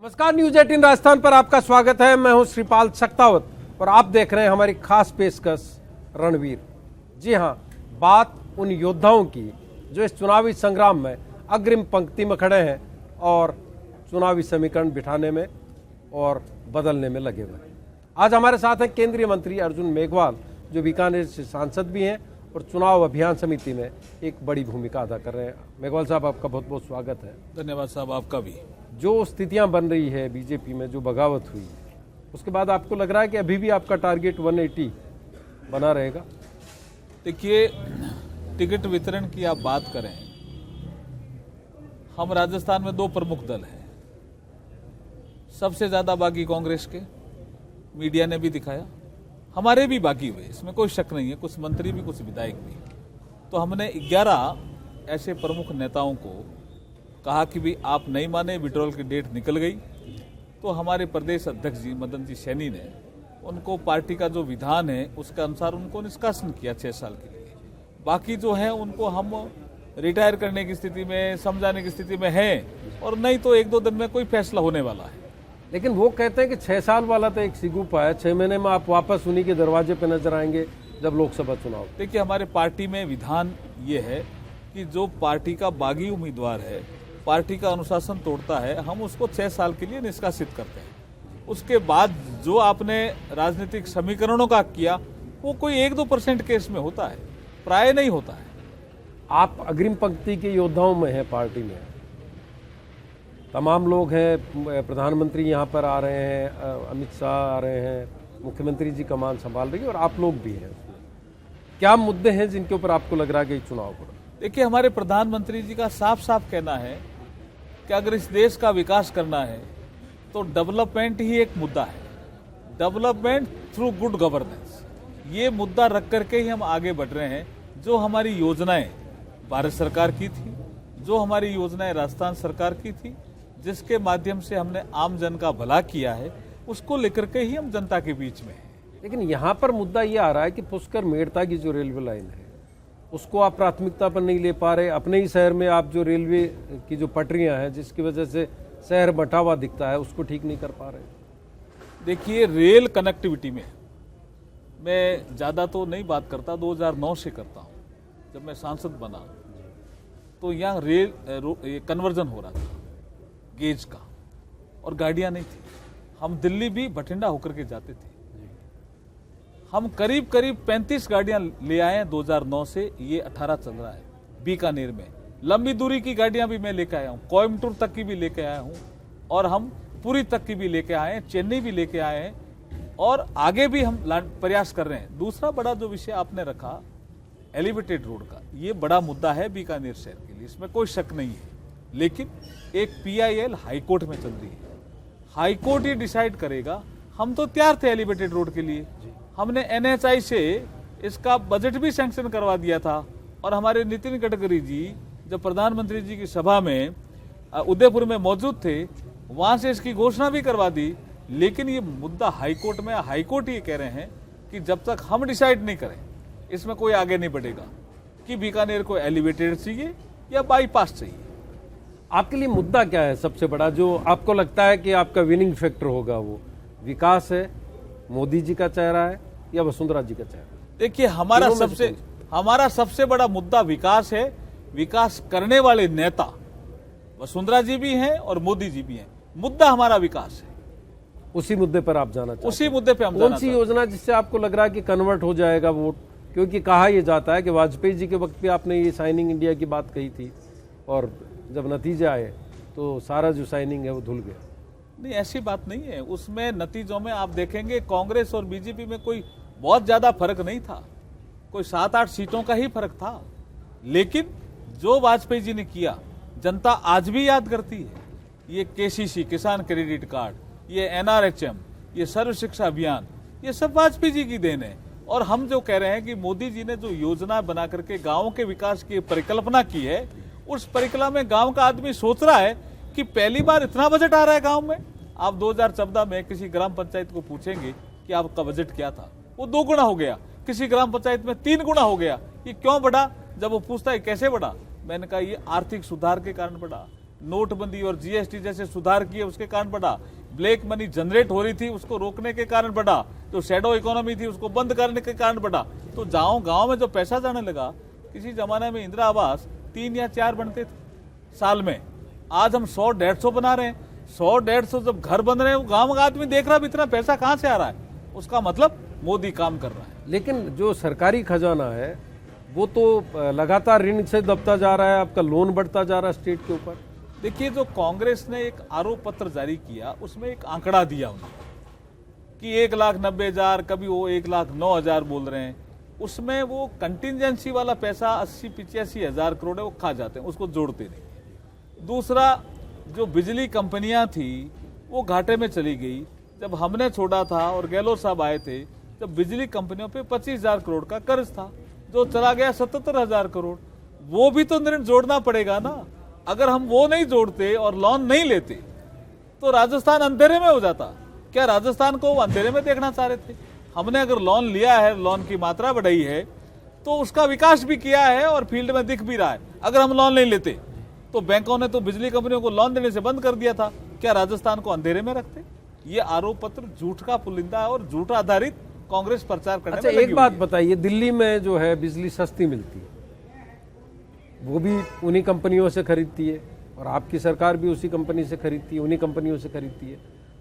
नमस्कार, न्यूज 18 राजस्थान पर आपका स्वागत है। मैं हूं श्रीपाल सक्तावत और आप देख रहे हैं हमारी खास पेशकश रणवीर। जी हां, बात उन योद्धाओं की जो इस चुनावी संग्राम में अग्रिम पंक्ति में खड़े हैं और चुनावी समीकरण बिठाने में और बदलने में लगे हुए हैं। आज हमारे साथ हैं केंद्रीय मंत्री अर्जुन मेघवाल, जो बीकानेर से सांसद भी हैं और चुनाव अभियान समिति में एक बड़ी भूमिका अदा कर रहे हैं। मेघवाल साहब, आपका बहुत बहुत स्वागत है। धन्यवाद साहब, आपका भी। जो स्थितियां बन रही है बीजेपी में, जो बगावत हुई है, उसके बाद आपको लग रहा है कि अभी भी आपका टारगेट 180 बना रहेगा? देखिए, टिकट वितरण की आप बात करें, हम राजस्थान में दो प्रमुख दल हैं। सबसे ज्यादा बागी कांग्रेस के, मीडिया ने भी दिखाया, हमारे भी बागी हुए, इसमें कोई शक नहीं है, कुछ मंत्री भी कुछ विधायक भी। तो हमने 11 ऐसे प्रमुख नेताओं को कहा कि भी आप नहीं माने, विड्रॉल की डेट निकल गई, तो हमारे प्रदेश अध्यक्ष जी मदन जी सैनी ने उनको पार्टी का जो विधान है उसके अनुसार उनको निष्कासन किया 6 साल के लिए। बाकी जो है उनको हम रिटायर करने की स्थिति में, समझाने की स्थिति में हैं, और नहीं तो 1-2 दिन में कोई फैसला होने वाला है। लेकिन वो कहते हैं कि 6 साल वाला तो एक सिगुपा है, 6 महीने में आप वापस उन्हीं के दरवाजे पे नजर आएंगे जब लोकसभा चुनाव। देखिए, हमारे पार्टी में विधान ये है कि जो पार्टी का बागी उम्मीदवार है, पार्टी का अनुशासन तोड़ता है, हम उसको 6 साल के लिए निष्कासित करते हैं। उसके बाद जो आपने राजनीतिक समीकरणों का किया, वो कोई 1-2% केस में होता है, प्राय नहीं होता है। आप अग्रिम पंक्ति के योद्धाओं में हैं, पार्टी में तमाम लोग हैं। प्रधानमंत्री यहाँ पर आ रहे हैं, अमित शाह आ रहे हैं, मुख्यमंत्री जी कमान संभाल रही है और आप लोग भी हैं। क्या मुद्दे हैं जिनके ऊपर आपको लग रहा है कि चुनाव पर? देखिए, हमारे प्रधानमंत्री जी का साफ साफ कहना है कि अगर इस देश का विकास करना है तो डेवलपमेंट ही एक मुद्दा है, डेवलपमेंट थ्रू गुड गवर्नेंस। ये मुद्दा रख करके ही हम आगे बढ़ रहे हैं। जो हमारी योजनाएं भारत सरकार की थी, जो हमारी योजनाएं राजस्थान सरकार की थी, जिसके माध्यम से हमने आम जन का भला किया है, उसको लेकर के ही हम जनता के बीच में हैं। लेकिन यहाँ पर मुद्दा ये आ रहा है कि पुष्कर मेड़ता की जो रेलवे लाइन है उसको आप प्राथमिकता पर नहीं ले पा रहे। अपने ही शहर में आप जो रेलवे की जो पटरियां हैं, जिसकी वजह से शहर बंटा हुआ दिखता है, उसको ठीक नहीं कर पा रहे। देखिए, रेल कनेक्टिविटी में मैं ज़्यादा तो नहीं बात करता, 2009 से करता हूँ। जब मैं सांसद बना तो यहाँ रेल कन्वर्जन हो रहा था गेज का, और गाड़ियाँ नहीं थी। हम दिल्ली भी बठिंडा होकर के जाते थे। हम करीब 35 गाड़ियां ले आए हैं 2009 से, ये 18 चल रहा है। बीकानेर में लंबी दूरी की गाड़ियां भी मैं लेके आया हूं, कोयम्बटूर तक की भी लेके आया हूं, और हम पुरी तक की भी लेके आए हैं, चेन्नई भी लेके आए हैं, और आगे भी हम प्रयास कर रहे हैं। दूसरा बड़ा जो विषय आपने रखा एलिवेटेड रोड का, ये बड़ा मुद्दा है बीकानेर शहर के लिए, इसमें कोई शक नहीं है। लेकिन एक PIL हाईकोर्ट में चल रही है, हाईकोर्ट ये डिसाइड करेगा। हम तो तैयार थे एलिवेटेड रोड के लिए, हमने NHI से इसका बजट भी सैंक्शन करवा दिया था, और हमारे नितिन गडकरी जी जब प्रधानमंत्री जी की सभा में उदयपुर में मौजूद थे, वहां से इसकी घोषणा भी करवा दी। लेकिन ये मुद्दा हाईकोर्ट में, हाईकोर्ट ये कह रहे हैं कि जब तक हम डिसाइड नहीं करें, इसमें कोई आगे नहीं बढ़ेगा कि बीकानेर को एलिवेटेड चाहिए या बाईपास चाहिए। आपके लिए मुद्दा क्या है सबसे बड़ा, जो आपको लगता है कि आपका विनिंग फैक्टर होगा? वो विकास है, मोदी जी का चेहरा है, या वसुंधरा जी का चेहरा? देखिए, हमारा सबसे बड़ा मुद्दा विकास है। विकास करने वाले नेता वसुंधरा जी भी हैं और मोदी जी भी हैं। मुद्दा हमारा विकास है। उसी मुद्दे पर आप जाना चाहते हैं? उसी मुद्दे पे हम कौन सी योजना जिससे आपको लग रहा है कि कन्वर्ट हो जाएगा वोट? क्योंकि कहा यह जाता है कि वाजपेयी जी के वक्त पे आपने ये साइनिंग इंडिया की बात कही थी, और जब नतीजा आए तो सारा जो साइनिंग है वो धुल गया। नहीं, ऐसी बात नहीं है। उसमें नतीजों में आप देखेंगे कांग्रेस और बीजेपी में कोई बहुत ज्यादा फर्क नहीं था, कोई 7-8 सीटों का ही फर्क था। लेकिन जो वाजपेयी जी ने किया, जनता आज भी याद करती है। ये KCC किसान क्रेडिट कार्ड, ये NRHM, ये सर्व शिक्षा अभियान, ये सब वाजपेयी जी की देन है। और हम जो कह रहे हैं कि मोदी जी ने जो योजना बना करके गाँव के विकास की परिकल्पना की है, उस परिकल्पना में गाँव का आदमी सोच रहा है कि पहली बार इतना बजट आ रहा है गांव में। आप 2014 में किसी ग्राम पंचायत को पूछेंगे कि आपका बजट क्या था, वो 2 गुना हो गया। किसी ग्राम पंचायत में 3 गुना हो गया। ये क्यों बढ़ा? जब वो पूछता है कैसे बढ़ा, मैंने कहा ये आर्थिक सुधार के कारण बढ़ा, नोटबंदी और जीएसटी जैसे सुधार किए उसके कारण बढ़ा, ब्लैक मनी जनरेट हो रही थी उसको रोकने के कारण बढ़ा, जो शैडो इकोनॉमी थी उसको बंद करने के कारण बढ़ा। तो गांव में जो पैसा जाने लगा, किसी जमाने में इंदिरा आवास 3 या 4 बनते थे साल में, आज हम 100-150 बना रहे हैं। 100-150 जब घर बन रहे हैं, गांव का आदमी देख रहा है इतना पैसा कहां से आ रहा है, उसका मतलब मोदी काम कर रहा है। लेकिन जो सरकारी खजाना है वो तो लगातार ऋण से दबता जा रहा है, आपका लोन बढ़ता जा रहा है स्टेट के ऊपर। देखिए, जो कांग्रेस ने एक आरोप पत्र जारी किया उसमें एक आंकड़ा दिया उन्होंने कि 1,90,000, कभी वो 1,09,000 बोल रहे हैं, उसमें वो कंटिजेंसी वाला पैसा 80-85 हजार करोड़ है, वो खा जाते हैं, उसको जोड़ते नहीं। दूसरा, जो बिजली कंपनियां थी वो घाटे में चली गई। जब हमने छोड़ा था और गहलोत साहब आए थे, जब बिजली कंपनियों पे 25,000 करोड़ का कर्ज था, जो चला गया 77,000 करोड़। वो भी तो ऋण जोड़ना पड़ेगा ना। अगर हम वो नहीं जोड़ते और लोन नहीं लेते तो राजस्थान अंधेरे में हो जाता। क्या राजस्थान को वो अंधेरे में देखना चाह रहे थे? हमने अगर लोन लिया है, लोन की मात्रा बढ़ाई है, तो उसका विकास भी किया है और फील्ड में दिख भी रहा है। अगर हम लोन नहीं लेते तो बैंकों ने तो बिजली कंपनियों को लोन देने से बंद कर दिया था। क्या राजस्थान को अंधेरे में रखते? ये आरोप पत्र झूठ का पुलिंदा है और झूठ आधारित कांग्रेस प्रचार करने अच्छा, में लगी एक बात हुई है। बताइए, दिल्ली में जो है बिजली सस्ती मिलती है, वो भी उन्हीं कंपनियों से खरीदती है और आपकी सरकार भी उसी कंपनी से खरीदती है, उन्हीं कंपनियों से खरीदती है।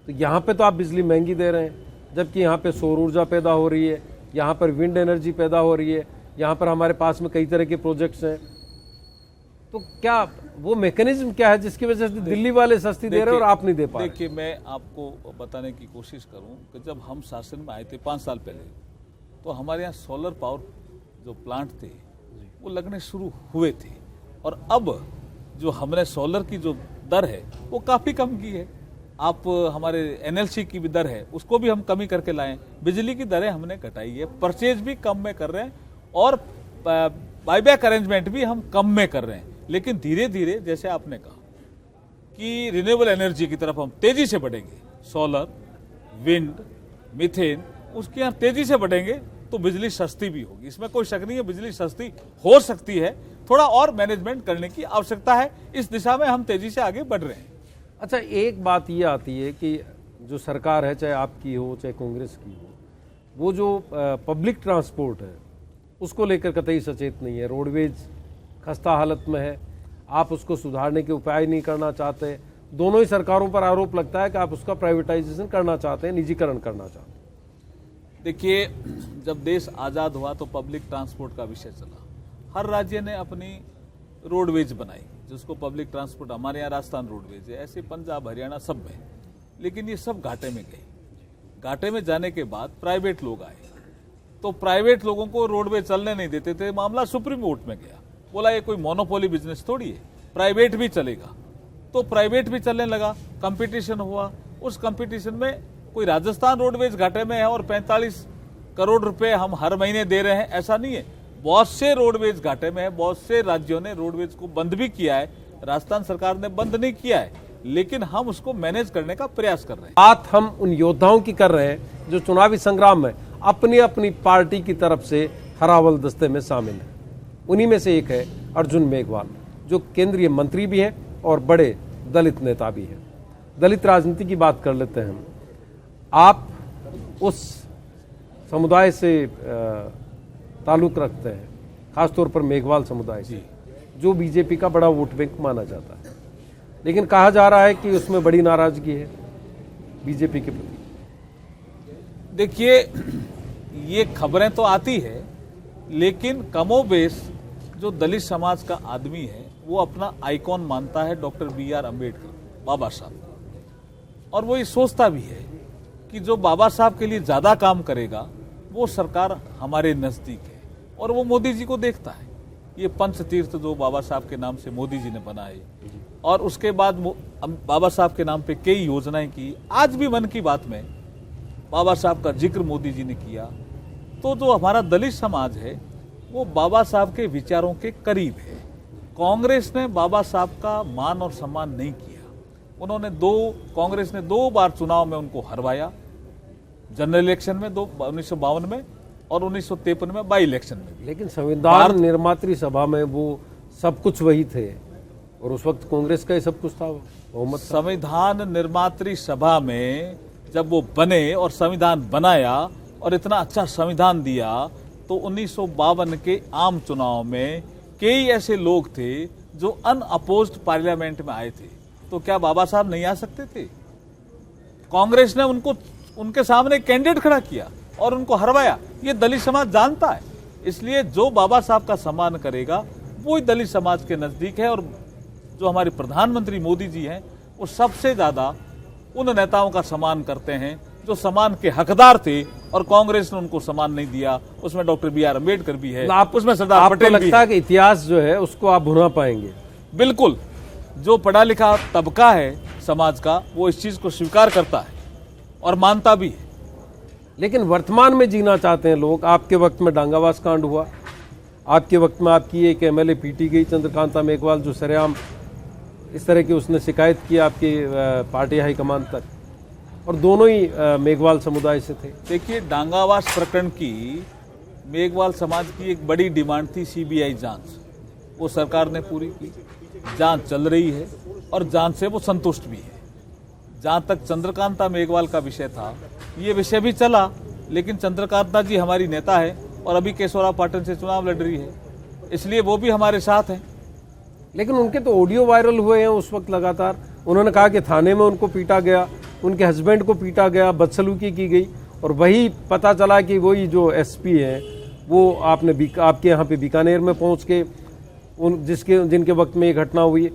तो यहाँ पे तो आप बिजली महंगी दे रहे हैं, जबकि यहाँ पे सौर ऊर्जा पैदा हो रही है, यहाँ पर विंड एनर्जी पैदा हो रही है, यहाँ पर हमारे पास में कई तरह के प्रोजेक्ट्स हैं। तो क्या वो मैकेनिज्म क्या है जिसकी वजह से दिल्ली वाले सस्ती दे रहे हैं और आप नहीं दे पा रहे? देखिए, मैं आपको बताने की कोशिश करूं कि जब हम शासन में आए थे 5 साल पहले, तो हमारे यहाँ सोलर पावर जो प्लांट थे वो लगने शुरू हुए थे, और अब जो हमने सोलर की जो दर है वो काफ़ी कम की है। आप हमारे एनएलसी की भी दर है उसको भी हम कमी करके लाए। बिजली की दरें हमने घटाई है, परचेज भी कम में कर रहे हैं और बाईबैक अरेंजमेंट भी हम कम में कर रहे हैं। लेकिन धीरे धीरे, जैसे आपने कहा कि रिन्यूएबल एनर्जी की तरफ हम तेजी से बढ़ेंगे, सोलर, विंड, मीथेन, उसके यहाँ तेजी से बढ़ेंगे तो बिजली सस्ती भी होगी, इसमें कोई शक नहीं है। बिजली सस्ती हो सकती है, थोड़ा और मैनेजमेंट करने की आवश्यकता है। इस दिशा में हम तेजी से आगे बढ़ रहे हैं। अच्छा, एक बात ये आती है कि जो सरकार है, चाहे आपकी हो चाहे कांग्रेस की हो, वो जो पब्लिक ट्रांसपोर्ट है उसको लेकर कतई सचेत नहीं है। रोडवेज खस्ता हालत में है, आप उसको सुधारने के उपाय नहीं करना चाहते। दोनों ही सरकारों पर आरोप लगता है कि आप उसका प्राइवेटाइजेशन करना चाहते हैं, निजीकरण करना चाहते हैं। देखिए, जब देश आज़ाद हुआ तो पब्लिक ट्रांसपोर्ट का विषय चला। हर राज्य ने अपनी रोडवेज बनाई, जिसको पब्लिक ट्रांसपोर्ट, हमारे यहाँ राजस्थान रोडवेज है, ऐसे पंजाब, हरियाणा सब में। लेकिन ये सब घाटे में गए। घाटे में जाने के बाद प्राइवेट लोग आए, तो प्राइवेट लोगों को रोडवेज चलने नहीं देते थे। मामला सुप्रीम कोर्ट में गया, बोला ये कोई मोनोपोली बिजनेस थोड़ी है, प्राइवेट भी चलेगा। तो प्राइवेट भी चलने लगा, कंपटीशन हुआ। उस कंपटीशन में कोई राजस्थान रोडवेज घाटे में है और 45 करोड़ रुपए हम हर महीने दे रहे हैं, ऐसा नहीं है। बहुत से रोडवेज घाटे में है, बहुत से राज्यों ने रोडवेज को बंद भी किया है, राजस्थान सरकार ने बंद नहीं किया है, लेकिन हम उसको मैनेज करने का प्रयास कर रहे हैं। बात हम उन योद्धाओं की कर रहे हैं जो चुनावी संग्राम में अपनी अपनी पार्टी की तरफ से हरावल दस्ते में शामिल है। उन्हीं में से एक है अर्जुन मेघवाल, जो केंद्रीय मंत्री भी हैं और बड़े दलित नेता भी हैं। दलित राजनीति की बात कर लेते हैं हम। आप उस समुदाय से ताल्लुक रखते हैं, खासतौर पर मेघवाल समुदाय से, जो बीजेपी का बड़ा वोट बैंक माना जाता है, लेकिन कहा जा रहा है कि उसमें बड़ी नाराजगी है बीजेपी के प्रति। देखिए, ये खबरें तो आती है, लेकिन कमोबेश जो दलित समाज का आदमी है वो अपना आइकॉन मानता है डॉक्टर BR अम्बेडकर, बाबा साहब, और वो ये सोचता भी है कि जो बाबा साहब के लिए ज्यादा काम करेगा वो सरकार हमारे नजदीक है, और वो मोदी जी को देखता है। ये पंच तीर्थ जो बाबा साहब के नाम से मोदी जी ने बनाए, और उसके बाद बाबा साहब के नाम पे कई योजनाएं की। आज भी मन की बात में बाबा साहब का जिक्र मोदी जी ने किया। तो जो हमारा दलित समाज है वो बाबा साहब के विचारों के करीब है। कांग्रेस ने बाबा साहब का मान और सम्मान नहीं किया। कांग्रेस ने 2 बार चुनाव में उनको हरवाया, जनरल इलेक्शन में 1952 में और 1953 में बाई इलेक्शन में भी। लेकिन संविधान निर्मात्री सभा में वो सब कुछ वही थे, और उस वक्त कांग्रेस का ही सब कुछ था, बहुमत था। संविधान निर्मात्री सभा में जब वो बने और संविधान बनाया और इतना अच्छा संविधान दिया, तो 1952 के आम चुनाव में कई ऐसे लोग थे जो अनअपोज्ड पार्लियामेंट में आए थे। तो क्या बाबा साहब नहीं आ सकते थे? कांग्रेस ने उनको उनके सामने कैंडिडेट खड़ा किया और उनको हरवाया। ये दलित समाज जानता है। इसलिए जो बाबा साहब का सम्मान करेगा वो ही दलित समाज के नजदीक है। और जो हमारे प्रधानमंत्री मोदी जी हैं, वो सबसे ज्यादा उन नेताओं का सम्मान करते हैं जो सम्मान के हकदार थे, और कांग्रेस ने उनको सम्मान नहीं दिया। उसमें डॉक्टर BR अम्बेडकर भी है, उसमें सरदार पटेल भी है। लगता है कि इतिहास जो है उसको आप भुना पाएंगे? बिल्कुल। जो पढ़ा लिखा तबका है समाज का, वो इस चीज को स्वीकार करता है और मानता भी है। लेकिन वर्तमान में जीना चाहते हैं लोग। आपके वक्त में डांगावास कांड हुआ, आपके वक्त में आपकी एक MLA पीटी गई, चंद्रकांता मेघवाल, जो सरेआम इस तरह की उसने शिकायत की आपकी पार्टी हाईकमान तक, और दोनों ही मेघवाल समुदाय से थे। देखिए, डांगावास प्रकरण की मेघवाल समाज की एक बड़ी डिमांड थी CBI जांच। वो सरकार ने पूरी की, जांच चल रही है और जांच से वो संतुष्ट भी है। जहां तक चंद्रकांता मेघवाल का विषय था, ये विषय भी चला, लेकिन चंद्रकांता जी हमारी नेता है और अभी केशवराव पाटन से चुनाव लड़ रही है, इसलिए वो भी हमारे साथ हैं। लेकिन उनके तो ऑडियो वायरल हुए हैं उस वक्त लगातार। उन्होंने कहा कि थाने में उनको पीटा गया, उनके हस्बैंड को पीटा गया, बदसलूकी की गई, और वही पता चला कि वही जो SP है वो आपके यहाँ पे बीकानेर में पहुँच के जिनके वक्त में ये घटना हुई,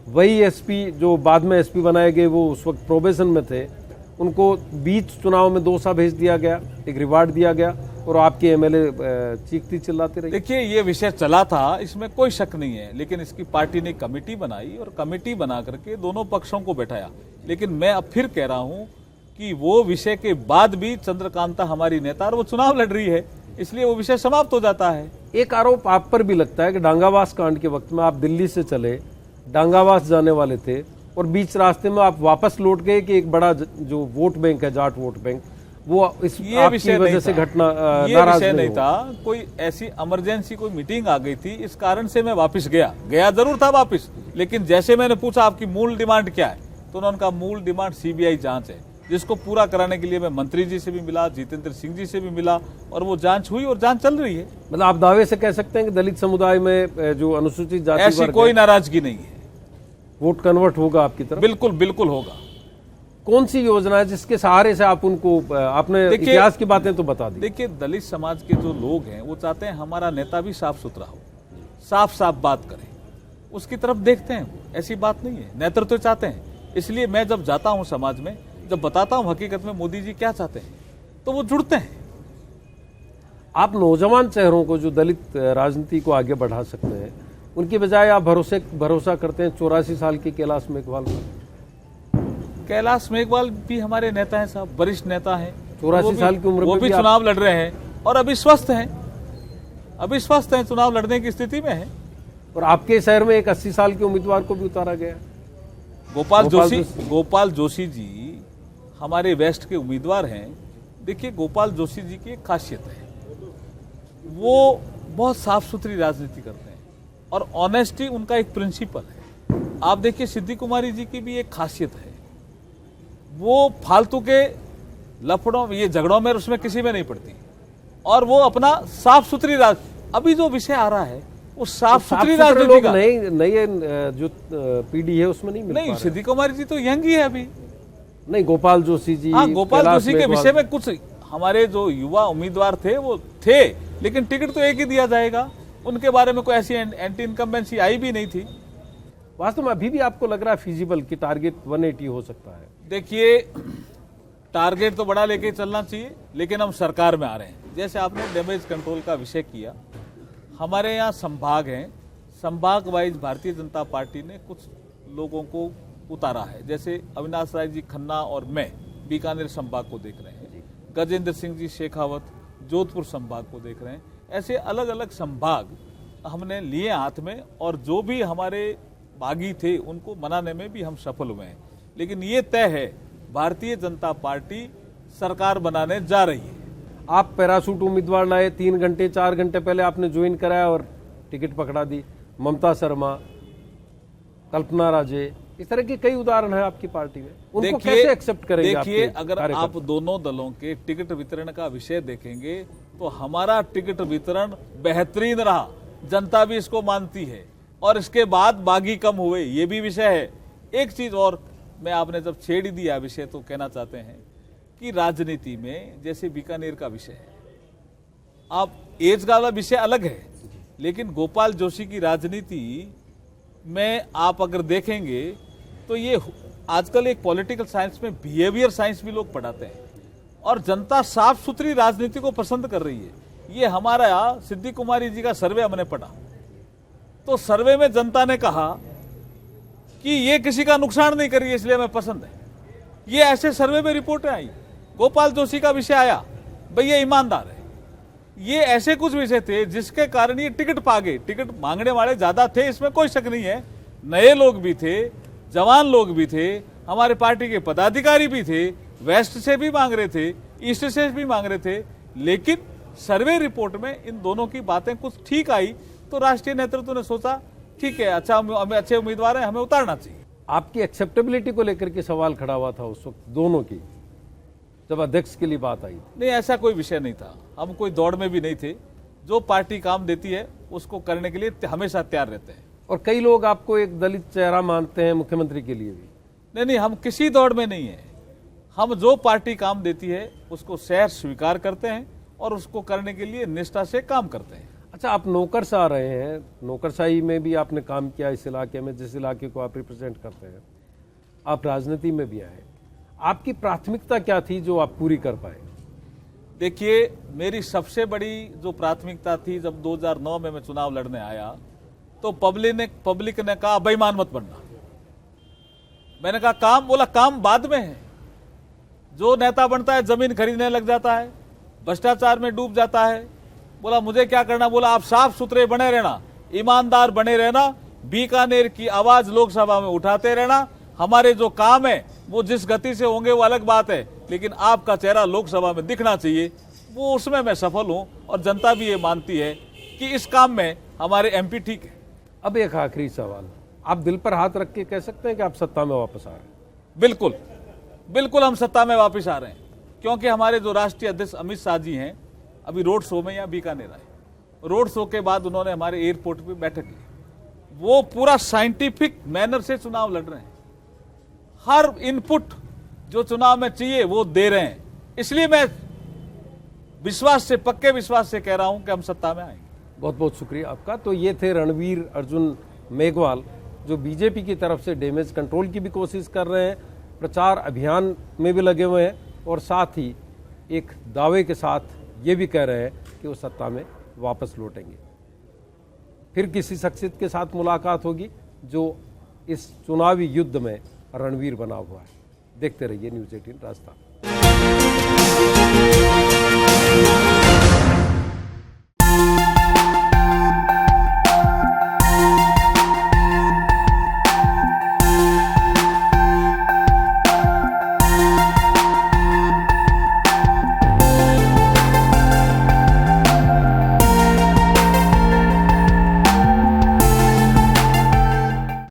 वही SP जो बाद में SP बनाए गए, वो उस वक्त प्रोबेशन में थे, उनको बीच चुनाव में दोसा भेज दिया गया, एक रिवार्ड दिया गया, और आपके MLA चीखती चिल्लाती रही। देखिए, ये विषय चला था, इसमें कोई शक नहीं है, लेकिन इसकी पार्टी ने कमेटी बनाई और कमेटी बना करके दोनों पक्षों को बैठाया। लेकिन मैं अब फिर कह रहा हूं कि वो विषय के बाद भी चंद्रकांता हमारी नेता और वो चुनाव लड़ रही है, इसलिए वो विषय समाप्त हो जाता है। एक आरोप आप पर भी लगता है कि डांगावास कांड के वक्त में आप दिल्ली से चले, डांगावास जाने वाले थे, और बीच रास्ते में आप वापस लौट गए कि एक बड़ा जो वोट बैंक है, जाट वोट बैंक, वो इस आपकी वजह से घटना ये विषय नहीं था। कोई ऐसी इमरजेंसी कोई मीटिंग आ गई थी, इस कारण से मैं वापस गया जरूर था वापस। लेकिन जैसे मैंने पूछा आपकी मूल डिमांड क्या है, तो उन्होंने कहा मूल डिमांड CBI जांच है, जिसको पूरा कराने के लिए मैं मंत्री जी से भी मिला, जितेंद्र सिंह जी से भी मिला, और वो जांच हुई और जांच चल रही है। मतलब आप दावे से कह सकते हैं कि दलित समुदाय में जो अनुसूचित जाति ऐसी कोई नाराजगी नहीं है। वोट कन्वर्ट होगा आपकी तरफ? बिल्कुल बिल्कुल होगा। कौन सी योजना है जिसके सहारे से आप उनको, आपने इतिहास की बातें तो बता दी। देखिए, दलित समाज के जो लोग हैं वो चाहते हैं हमारा नेता भी साफ सुथरा हो, साफ साफ बात करे, उसकी तरफ देखते हैं। ऐसी बात नहीं है, नेतृत्व तो चाहते हैं। इसलिए मैं जब जाता हूं समाज में, जब बताता हूं हकीकत में मोदी जी क्या चाहते हैं, तो वो जुड़ते हैं। आप नौजवान चेहरों को जो दलित राजनीति को आगे बढ़ा सकते हैं, उनकी बजाय आप भरोसा करते हैं 84 साल की कैलाश मेघवाल पर। कैलाश मेघवाल भी हमारे नेता हैं साहब, वरिष्ठ नेता हैं। 84 साल की उम्र में वो भी चुनाव लड़ रहे हैं और अभी स्वस्थ हैं, चुनाव लड़ने की स्थिति में हैं। और आपके शहर में एक 80 साल के उम्मीदवार को भी उतारा गया। गोपाल जोशी जी हमारे वेस्ट के उम्मीदवार हैं। देखिए, गोपाल जोशी जी की एक खासियत है, वो बहुत साफ सुथरी राजनीति करते हैं और ऑनेस्टी उनका एक प्रिंसिपल है। आप देखिए, सिद्धि कुमारी जी की भी एक खासियत है, वो फालतू के लफड़ों में, ये झगड़ों में, उसमें किसी में नहीं पड़ती, और वो अपना साफ सुथरी अभी जो विषय आ रहा है वो साफ सुथरी राजनीति का नई जो पीढ़ी है उसमें नहीं। सिद्धि कुमारी जी तो यंग ही है अभी। नहीं, गोपाल जोशी जी, हाँ, गोपाल जोशी के विषय में कुछ हमारे जो युवा उम्मीदवार थे वो थे, लेकिन टिकट तो एक ही दिया जाएगा। उनके बारे में कोई ऐसी एंटी इनकम्बेंसी आई भी नहीं थी। वास्तव में अभी भी आपको लग रहा है फिजिबल कि टारगेट 180 हो सकता है? देखिए, टारगेट तो बड़ा लेके चलना चाहिए, लेकिन हम सरकार में आ रहे हैं। जैसे आपने डैमेज कंट्रोल का विषय किया, हमारे यहाँ संभाग हैं, संभाग वाइज भारतीय जनता पार्टी ने कुछ लोगों को उतारा है। जैसे अविनाश राय जी खन्ना और मैं बीकानेर संभाग को देख रहे हैं, गजेंद्र सिंह जी शेखावत जोधपुर संभाग को देख रहे हैं। ऐसे अलग अलग संभाग हमने लिए हाथ में, और जो भी हमारे बागी थे उनको मनाने में भी हम सफल हुए हैं। लेकिन ये तय है, भारतीय जनता पार्टी सरकार बनाने जा रही है। आप पैराशूट उम्मीदवार लाए, 3 घंटे 4 घंटे पहले आपने ज्वाइन कराया और टिकट पकड़ा दी। ममता शर्मा, कल्पना राजे, इस तरह के कई उदाहरण हैं आपकी पार्टी में, उनको देखिए, कैसे एक्सेप्ट करेंगे? देखिए, आपके अगर कार्यकर्ता? आप दोनों दलों के टिकट वितरण का विषय देखेंगे तो हमारा टिकट वितरण बेहतरीन रहा, जनता भी इसको मानती है, और इसके बाद बागी कम हुए, ये भी विषय है। एक चीज और, मैं आपने जब छेड़ ही दिया विषय, तो कहना चाहते हैं कि राजनीति में जैसे बीकानेर का विषय है, आप एज का वाला विषय अलग है, लेकिन गोपाल जोशी की राजनीति में आप अगर देखेंगे तो ये आजकल एक पॉलिटिकल साइंस में बिहेवियर साइंस भी लोग पढ़ाते हैं, और जनता साफ सुथरी राजनीति को पसंद कर रही है। ये हमारा सिद्धि कुमारी जी का सर्वे हमने पढ़ा, तो सर्वे में जनता ने कहा कि ये किसी का नुकसान नहीं कर रही है, इसलिए हमें पसंद है। ये ऐसे सर्वे में रिपोर्टें आई। गोपाल जोशी का विषय आया, भाई ये ईमानदार है। ये ऐसे कुछ विषय थे जिसके कारण ये टिकट पा गए। टिकट मांगने वाले ज्यादा थे, इसमें कोई शक नहीं है, नए लोग भी थे, जवान लोग भी थे, हमारे पार्टी के पदाधिकारी भी थे, वेस्ट से भी मांग रहे थे, ईस्ट से भी मांग रहे थे, लेकिन सर्वे रिपोर्ट में इन दोनों की बातें कुछ ठीक आई, तो राष्ट्रीय नेतृत्व ने सोचा ठीक है, अच्छा, हमें अच्छे उम्मीदवार हैं, हमें उतारना चाहिए। आपकी एक्सेप्टेबिलिटी को लेकर के सवाल खड़ा हुआ था उस वक्त दोनों की, जब अध्यक्ष के लिए बात आई? नहीं, ऐसा कोई विषय नहीं था, हम कोई दौड़ में भी नहीं थे। जो पार्टी काम देती है उसको करने के लिए हमेशा तैयार रहते हैं। और कई लोग आपको एक दलित चेहरा मानते हैं मुख्यमंत्री के लिए भी। नहीं, हम किसी दौड़ में नहीं है। हम जो पार्टी काम देती है उसको सहर्ष स्वीकार करते हैं और उसको करने के लिए निष्ठा से काम करते हैं। अच्छा, आप नौकरशाह रहे हैं, नौकरशाही में भी आपने काम किया इस इलाके में, जिस इलाके को आप रिप्रेजेंट करते हैं। आप राजनीति में भी आए, आपकी प्राथमिकता क्या थी जो आप पूरी कर पाए? देखिए, मेरी सबसे बड़ी जो प्राथमिकता थी, जब 2009 में मैं चुनाव लड़ने आया तो पब्लिक ने कहा बेईमान मत बनना। मैंने कहा काम, बोला काम बाद में है। जो नेता बनता है जमीन खरीदने लग जाता है, भ्रष्टाचार में डूब जाता है। बोला मुझे क्या करना, बोला आप साफ सुथरे बने रहना, ईमानदार बने रहना, बीकानेर की आवाज लोकसभा में उठाते रहना। हमारे जो काम है वो जिस गति से होंगे वो अलग बात है, लेकिन आपका चेहरा लोकसभा में दिखना चाहिए। वो उसमें मैं सफल हूं, और जनता भी ये मानती है कि इस काम में हमारे एमपी ठीक है। अब एक आखिरी सवाल, आप दिल पर हाथ रख के कह सकते हैं कि आप सत्ता में वापस आ रहे हैं? बिल्कुल, बिल्कुल हम सत्ता में वापस आ रहे हैं, क्योंकि हमारे जो राष्ट्रीय अध्यक्ष अमित शाह जी हैं, अभी रोड शो में यहाँ बीकानेर आए। रोड शो के बाद उन्होंने हमारे एयरपोर्ट पे बैठक की। वो पूरा साइंटिफिक मैनर से चुनाव लड़ रहे हैं, हर इनपुट जो चुनाव में चाहिए वो दे रहे हैं। इसलिए मैं विश्वास से, पक्के विश्वास से कह रहा हूं कि हम सत्ता में आएंगे। बहुत बहुत शुक्रिया आपका। तो ये थे रणवीर अर्जुन मेघवाल, जो बीजेपी की तरफ से डैमेज कंट्रोल की भी कोशिश कर रहे हैं, प्रचार अभियान में भी लगे हुए हैं, और साथ ही एक दावे के साथ ये भी कह रहे हैं कि वो सत्ता में वापस लौटेंगे। फिर किसी शख्सियत के साथ मुलाकात होगी जो इस चुनावी युद्ध में रणवीर बना हुआ है। देखते रहिए न्यूज़ 18 राजस्थान।